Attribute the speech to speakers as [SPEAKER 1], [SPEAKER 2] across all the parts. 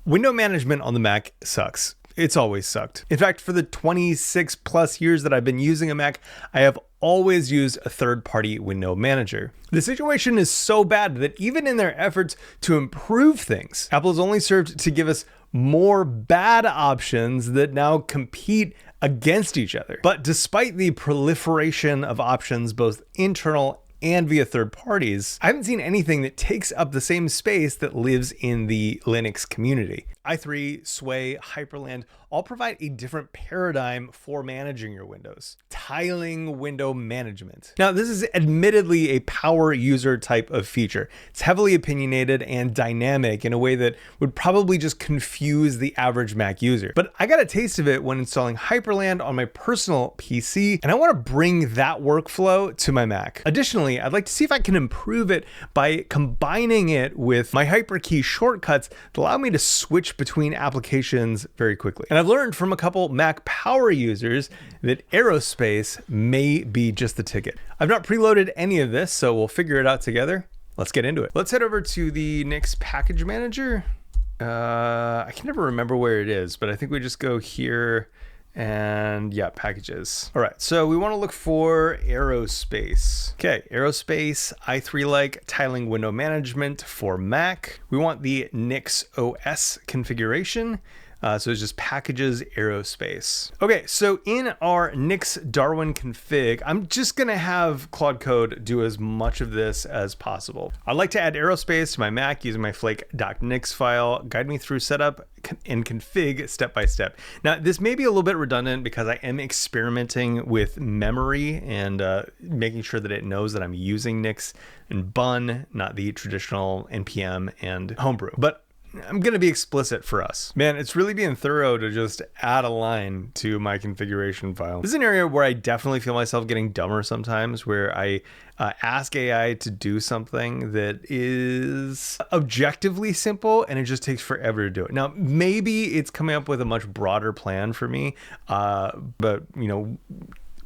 [SPEAKER 1] Window management on the Mac sucks. It's always sucked. In fact, for the 26 plus years that I've been using a Mac, I have always used a third-party window manager. The situation is so bad that even in their efforts to improve things, Apple has only served to give us more bad options that now compete against each other. But despite the proliferation of options, both internal and via third parties, I haven't seen anything that takes up the same space that lives in the Linux community. i3, Sway, Hyperland all provide a different paradigm for managing your windows. Tiling window management. Now, this is admittedly a power user type of feature. It's heavily opinionated and dynamic in a way that would probably just confuse the average Mac user. But I got a taste of it when installing Hyperland on my personal PC, and I want to bring that workflow to my Mac. Additionally, I'd like to see if I can improve it by combining it with my hyperkey shortcuts that allow me to switch between applications very quickly. And I've learned from a couple Mac power users that Aerospace may be just the ticket. I've not preloaded any of this, so we'll figure it out together. Let's get into it. Let's head over to the Nix package manager. I can never remember where it is, but I think we just go here and yeah, packages. All right, so we want to look for Aerospace. Okay, Aerospace, i3-like tiling window management for Mac. We want the Nix OS configuration. So it's just packages Aerospace. Okay, so in our Nix Darwin config, I'm just gonna have Claude Code do as much of this as possible. I'd like to add Aerospace to my Mac using my flake.nix file. Guide me through setup and config step by step. Now, this may be a little bit redundant because I am experimenting with memory and making sure that it knows that I'm using Nix and Bun, not the traditional NPM and Homebrew. But I'm going to be explicit for us. Man, it's really being thorough to just add a line to my configuration file. This is an area where I definitely feel myself getting dumber sometimes, where I ask AI to do something that is objectively simple and it just takes forever to do it. Now, maybe it's coming up with a much broader plan for me, but you know,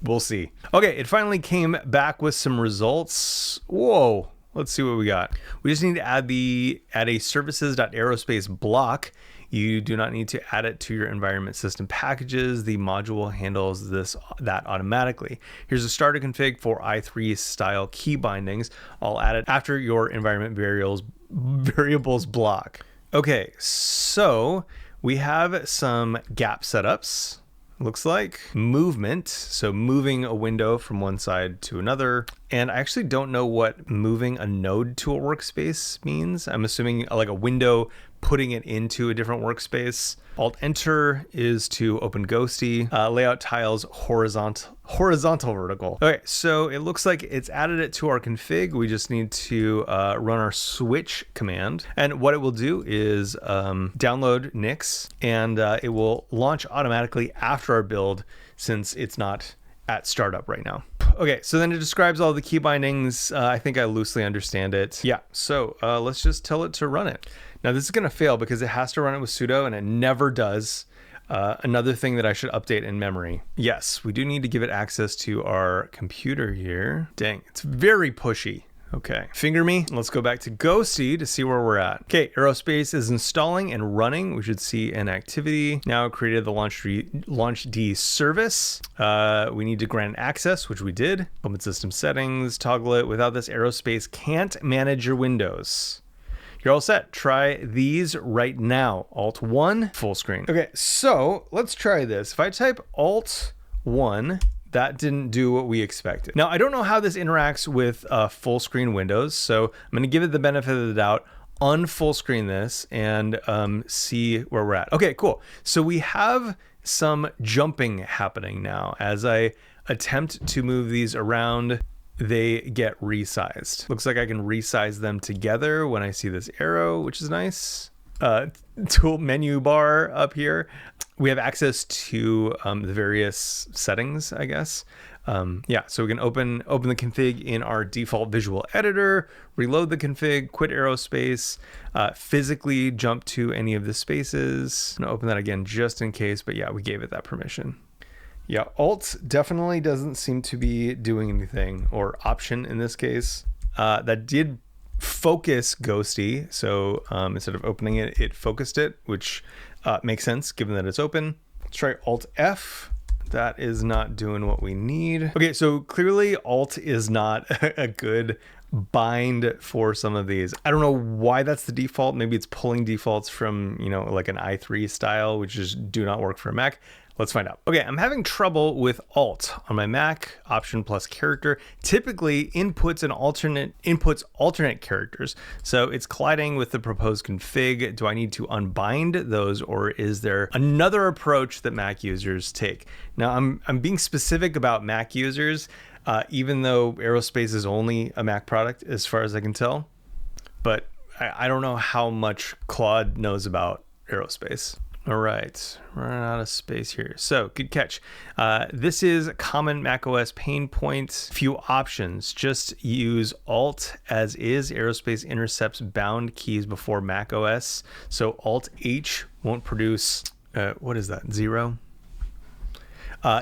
[SPEAKER 1] we'll see. Okay, it finally came back with some results. Whoa. Let's see what we got. We just need to add a services.aerospace block. You do not need to add it to your environment system packages. The module handles that automatically. Here's a starter config for i3 style key bindings. I'll add it after your environment variables block. Okay, so we have some gap setups. Looks like movement, so moving a window from one side to another. And I actually don't know what moving a node to a workspace means. I'm assuming like a window, putting it into a different workspace. Alt-Enter is to open Ghosty. Layout tiles horizontal vertical. Okay, so it looks like it's added it to our config. We just need to run our switch command. And what it will do is download Nix, and it will launch automatically after our build since it's not at startup right now. Okay, so then it describes all the key bindings. I think I loosely understand it. Yeah, so let's just tell it to run it. Now this is gonna fail because it has to run it with sudo and it never does. Another thing that I should update in memory. Yes, we do need to give it access to our computer here. Dang, it's very pushy. Okay, finger me. Let's go back to Ghosty to see where we're at. Okay, Aerospace is installing and running. We should see an activity. Now created the launchd service. We need to grant access, which we did. Open system settings, toggle it. Without this, Aerospace can't manage your windows. You're all set. Try these right now. Alt-1, full screen. Okay, so let's try this. If I type Alt-1, that didn't do what we expected. Now, I don't know how this interacts with full screen windows, so I'm gonna give it the benefit of the doubt, unfull screen this, and see where we're at. Okay, cool. So we have some jumping happening now. As I attempt to move these around, they get resized. Looks like I can resize them together when I see this arrow, which is nice. Tool menu bar up here. We have access to the various settings, I guess. Yeah, so we can open the config in our default visual editor, reload the config, quit Aerospace, physically jump to any of the spaces. I'm gonna open that again just in case, but yeah, we gave it that permission. Yeah, Alt definitely doesn't seem to be doing anything, or Option in this case. That did focus ghosty. So instead of opening it, it focused it, which makes sense given that it's open. Let's try Alt F. That is not doing what we need. Okay, so clearly Alt is not a good bind for some of these. I don't know why that's the default. Maybe it's pulling defaults from, you know, like an i3 style, which just do not work for a Mac. Let's find out. Okay, I'm having trouble with Alt on my Mac, Option plus character. Typically inputs alternate characters. So it's colliding with the proposed config. Do I need to unbind those, or is there another approach that Mac users take? Now I'm being specific about Mac users, even though Aerospace is only a Mac product as far as I can tell, but I don't know how much Claude knows about Aerospace. All right, running out of space here. So good catch. This is common macOS pain points. Few options. Just use Alt as is. Aerospace intercepts bound keys before macOS. So Alt H won't produce, what is that, 0?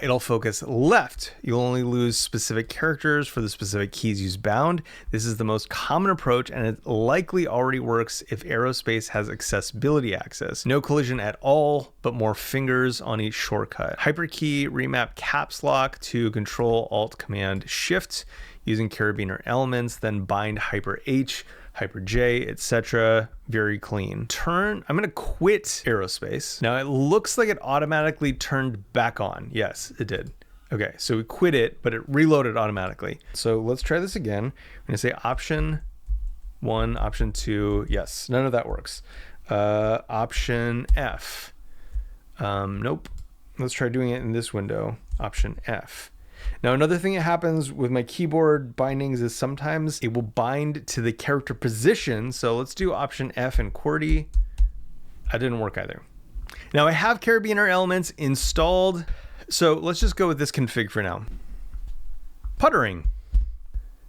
[SPEAKER 1] It'll focus left. You'll only lose specific characters for the specific keys used bound. This is the most common approach, and it likely already works if Aerospace has accessibility access. No collision at all, but more fingers on each shortcut. Hyperkey remap caps lock to Control Alt Command Shift using Karabiner Elements, then bind Hyper H, Hyper J, etc. Very clean. I'm gonna quit Aerospace. Now it looks like it automatically turned back on. Yes, it did. Okay, so we quit it, but it reloaded automatically. So let's try this again. I'm gonna say Option 1, Option 2. Yes, none of that works. Option F. Nope. Let's try doing it in this window. Option F. Now, another thing that happens with my keyboard bindings is sometimes it will bind to the character position. So let's do Option F and QWERTY. That didn't work either. Now I have Karabiner Elements installed. So let's just go with this config for now. Puttering.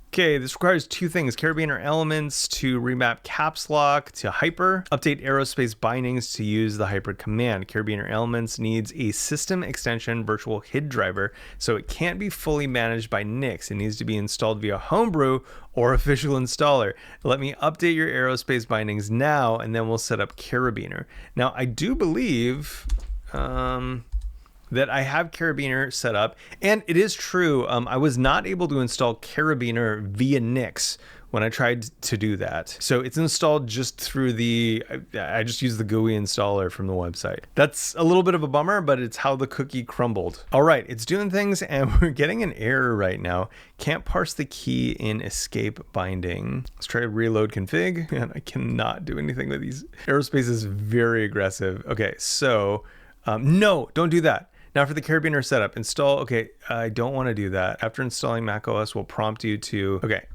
[SPEAKER 1] Okay, this requires two things: Karabiner Elements to remap caps lock to hyper, update Aerospace bindings to use the hyper command. Karabiner Elements needs a system extension virtual HID driver, so it can't be fully managed by Nix. It needs to be installed via Homebrew or official installer. Let me update your Aerospace bindings now, and then we'll set up Karabiner. Now, I do believe that I have Karabiner set up, and it is true, I was not able to install Karabiner via Nix when I tried to do that. So it's installed just through I just used the GUI installer from the website. That's a little bit of a bummer, but it's how the cookie crumbled. All right, it's doing things, and we're getting an error right now. Can't parse the key in escape binding. Let's try reload config, and I cannot do anything with these. Aerospace is very aggressive. Okay, so no, don't do that. Now for the Karabiner setup, install, okay, I don't want to do that. After installing macOS will prompt you to, okay,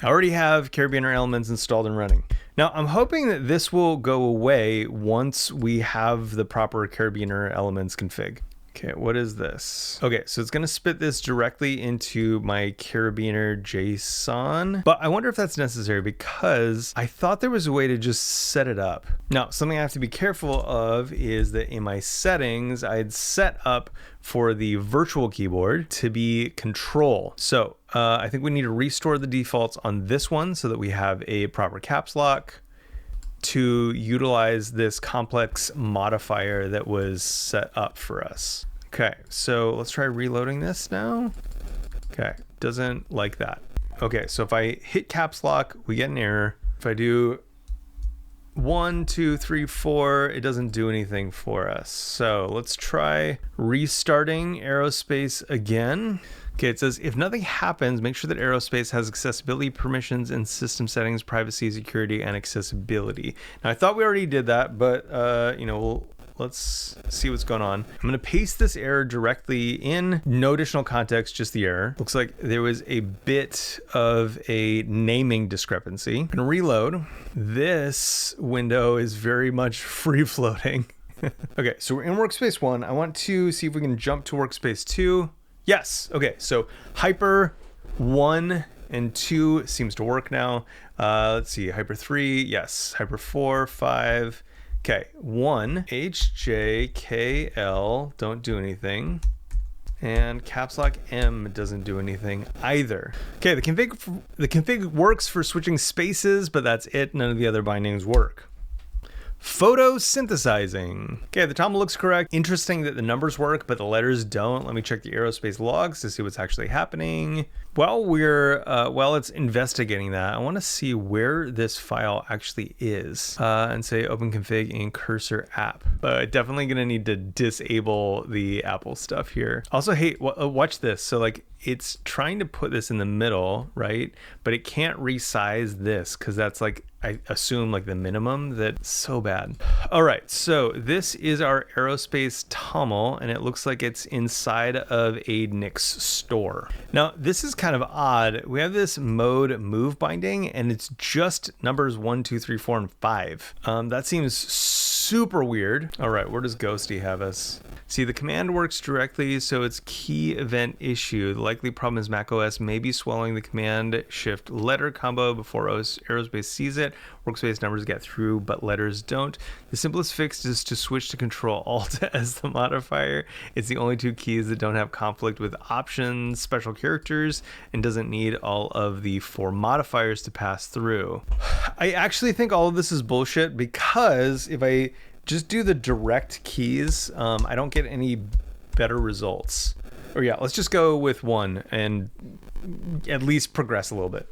[SPEAKER 1] I already have Karabiner Elements installed and running. Now I'm hoping that this will go away once we have the proper Karabiner Elements config. Okay, what is this? Okay, so it's gonna spit this directly into my Karabiner JSON, but I wonder if that's necessary because I thought there was a way to just set it up. Now, something I have to be careful of is that in my settings, I had set up for the virtual keyboard to be Control. So I think we need to restore the defaults on this one so that we have a proper caps lock to utilize this complex modifier that was set up for us. Okay, so let's try reloading this now. Okay, doesn't like that. Okay, so if I hit caps lock, we get an error. If I do 1, 2, 3, 4, it doesn't do anything for us. So let's try restarting Aerospace again. Okay, it says if nothing happens, make sure that Aerospace has accessibility permissions in system settings, privacy, security, and accessibility. Now I thought we already did that, but let's see what's going on. I'm gonna paste this error directly in, no additional context, just the error. Looks like there was a bit of a naming discrepancy. I'm gonna reload. This window is very much free floating. Okay, so we're in Workspace 1. I want to see if we can jump to Workspace 2. Yes, okay, so Hyper 1 and 2 seems to work now. Let's see, Hyper 3, yes, Hyper 4, 5. Okay, 1, HJKL, don't do anything. And caps lock M doesn't do anything either. Okay, the config works for switching spaces, but that's it. None of the other bindings work. Photosynthesizing. Okay, the TOML looks correct. Interesting that the numbers work, but the letters don't. Let me check the Aerospace logs to see what's actually happening. While it's investigating that, I want to see where this file actually is and say open config in cursor app. Definitely going to need to disable the Apple stuff here. Also, hey, watch this. So like it's trying to put this in the middle, right? But it can't resize this because that's like, I assume like the minimum. That's so bad. All right, so this is our Aerospace TOML, and it looks like it's inside of a Nix store. Now, this is kind of odd. We have this mode move binding, and it's just numbers 1, 2, 3, 4, and 5. That seems super weird. All right, where does Ghosty have us? See, the command works directly, so it's key event issue. The likely problem is macOS may be swallowing the command shift letter combo before Aerospace sees it. Workspace numbers get through, but letters don't. The simplest fix is to switch to Control Alt as the modifier. It's the only two keys that don't have conflict with options, special characters, and doesn't need all of the 4 modifiers to pass through. I actually think all of this is bullshit because if I just do the direct keys, I don't get any better results. Or yeah, let's just go with 1 and at least progress a little bit.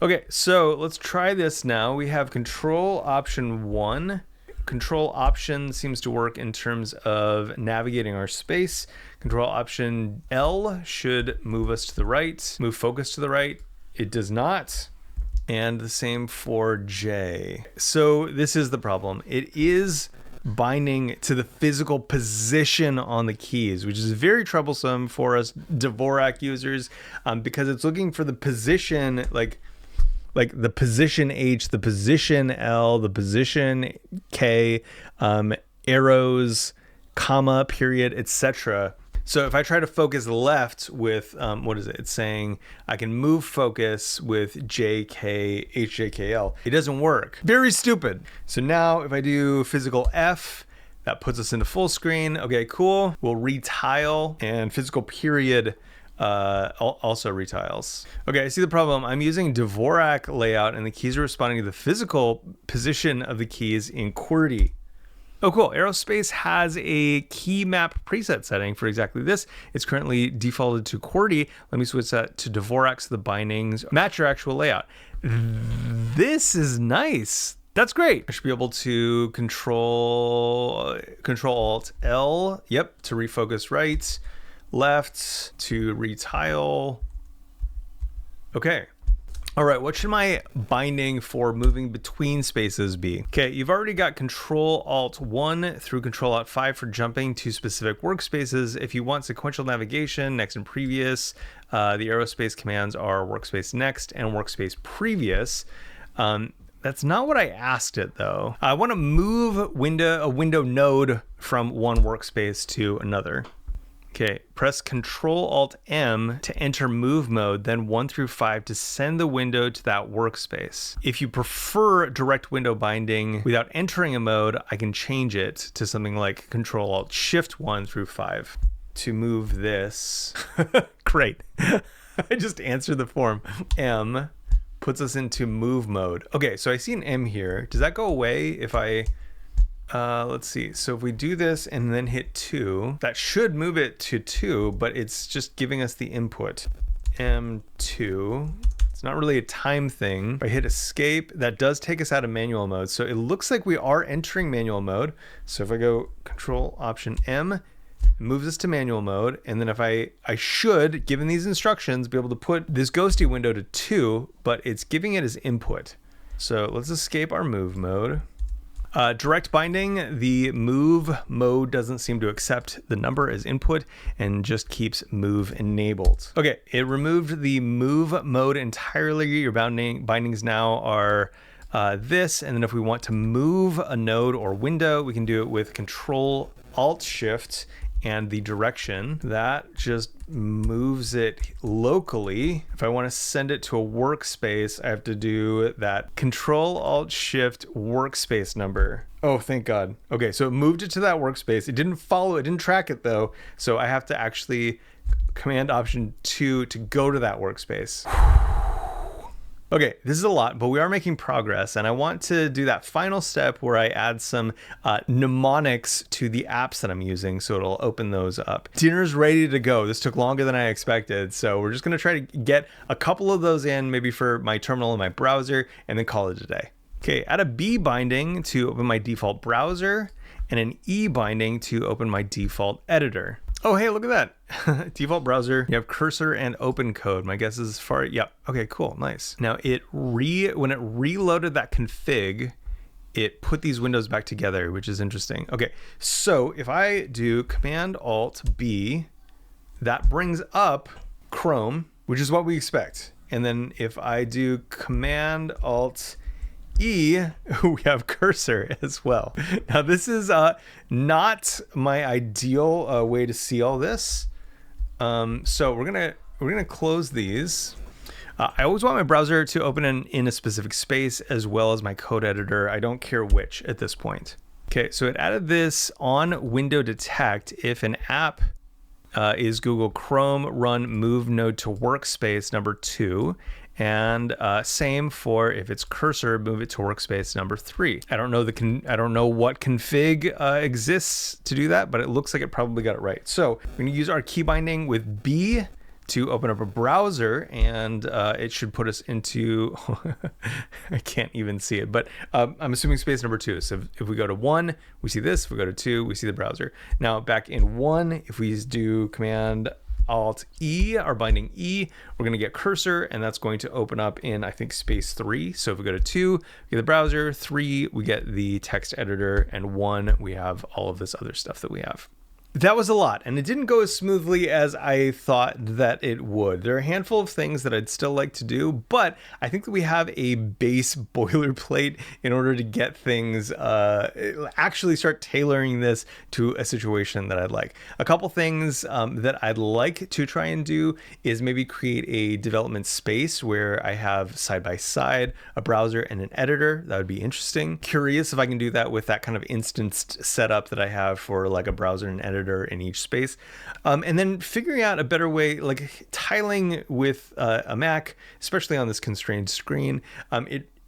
[SPEAKER 1] Okay, so let's try this now. We have Control Option 1. Control Option seems to work in terms of navigating our space. Control Option L should move us to the right, move focus to the right. It does not. And the same for J. So this is the problem. It is binding to the physical position on the keys, which is very troublesome for us Dvorak users because it's looking for the position, like the position H, the position L, the position K, arrows, comma, period, etc. So if I try to focus left with, what is it? It's saying I can move focus with JK, HJKL. It doesn't work. Very stupid. So now if I do physical F, that puts us into full screen. Okay, cool. We'll retile, and physical period also retiles. Okay, I see the problem. I'm using Dvorak layout, and the keys are responding to the physical position of the keys in QWERTY. Oh, cool. Aerospace has a key map preset setting for exactly this. It's currently defaulted to QWERTY. Let me switch that to Dvorak so the bindings match your actual layout. This is nice. That's great. I should be able to Control Alt L. Yep, to refocus right, left to retile. Okay. All right, what should my binding for moving between spaces be? Okay, you've already got Control Alt 1 through Control Alt 5 for jumping to specific workspaces. If you want sequential navigation, next and previous, the Aerospace commands are workspace next and workspace previous. That's not what I asked it though. I want to move a window node from one workspace to another. Okay, press Control Alt M to enter move mode, then 1 through 5 to send the window to that workspace. If you prefer direct window binding without entering a mode, I can change it to something like Control Alt Shift 1 through 5 to move this. Great. I just answered the form. M puts us into move mode. Okay, so I see an M here. Does that go away if I... let's see. So if we do this and then hit 2, that should move it to 2, but it's just giving us the input. M2. It's not really a time thing. If I hit escape, that does take us out of manual mode. So it looks like we are entering manual mode. So if I go Control Option M, it moves us to manual mode. And then if I should, given these instructions, be able to put this ghosty window to 2, but it's giving it as input. So let's escape our move mode. Direct binding, the move mode doesn't seem to accept the number as input and just keeps move enabled. Okay, it removed the move mode entirely. Your bindings now are this, and then if we want to move a node or window, we can do it with Control Alt Shift and the direction, that just moves it locally. If I want to send it to a workspace, I have to do that Control-Alt-Shift workspace number. Oh, thank God. Okay, so it moved it to that workspace. It didn't follow, it didn't track it though. So I have to actually Command-Option-2 to go to that workspace. Okay, this is a lot, but we are making progress, and I want to do that final step where I add some mnemonics to the apps that I'm using, so it'll open those up. Dinner's ready to go. This took longer than I expected, so we're just gonna try to get a couple of those in, maybe for my terminal and my browser, and then call it a day. Okay, add a B binding to open my default browser, and an E binding to open my default editor. Oh, hey, look at that. Default browser, you have cursor and open code. My guess is far, yep. Okay, cool, nice. Now when it reloaded that config, it put these windows back together, which is interesting. Okay, so if I do Command-Alt-B, that brings up Chrome, which is what we expect. And then if I do Command-Alt-E, we have cursor as well. Now this is not my ideal way to see all this. So we're gonna close these. I always want my browser to open in a specific space as well as my code editor. I don't care which at this point. Okay, so it added this on window detect if an app is Google Chrome, run move node to workspace number 2. And same for if it's cursor, move it to workspace number 3. I don't know what config exists to do that, but it looks like it probably got it right. So we're gonna use our key binding with B to open up a browser, and it should put us into, I can't even see it, but I'm assuming space number 2. So if we go to 1, we see this. If we go to 2, we see the browser. Now back in 1, if we do Command-Alt-E, our binding E, we're gonna get cursor, and that's going to open up in, I think, space 3. So if we go to 2, we get the browser, 3, we get the text editor, and 1, we have all of this other stuff that we have. That was a lot, and it didn't go as smoothly as I thought that it would. There are a handful of things that I'd still like to do, but I think that we have a base boilerplate in order to get things, actually start tailoring this to a situation that I'd like. A couple things that I'd like to try and do is maybe create a development space where I have side-by-side a browser and an editor. That would be interesting. Curious if I can do that with that kind of instanced setup that I have for like a browser and editor in each space, and then figuring out a better way, like tiling with a Mac, especially on this constrained screen.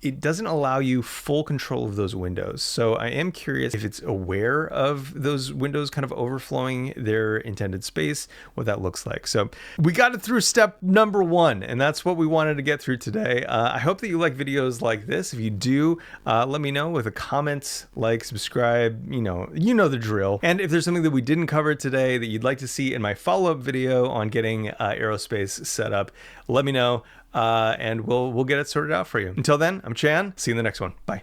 [SPEAKER 1] It doesn't allow you full control of those windows. So I am curious if it's aware of those windows kind of overflowing their intended space, what that looks like. So we got it through step number 1, and that's what we wanted to get through today. I hope that you like videos like this. If you do, let me know with a comment, like, subscribe, you know the drill. And if there's something that we didn't cover today that you'd like to see in my follow-up video on getting Aerospace set up, let me know. And we'll get it sorted out for you. Until then, I'm Chan. See you in the next one. Bye.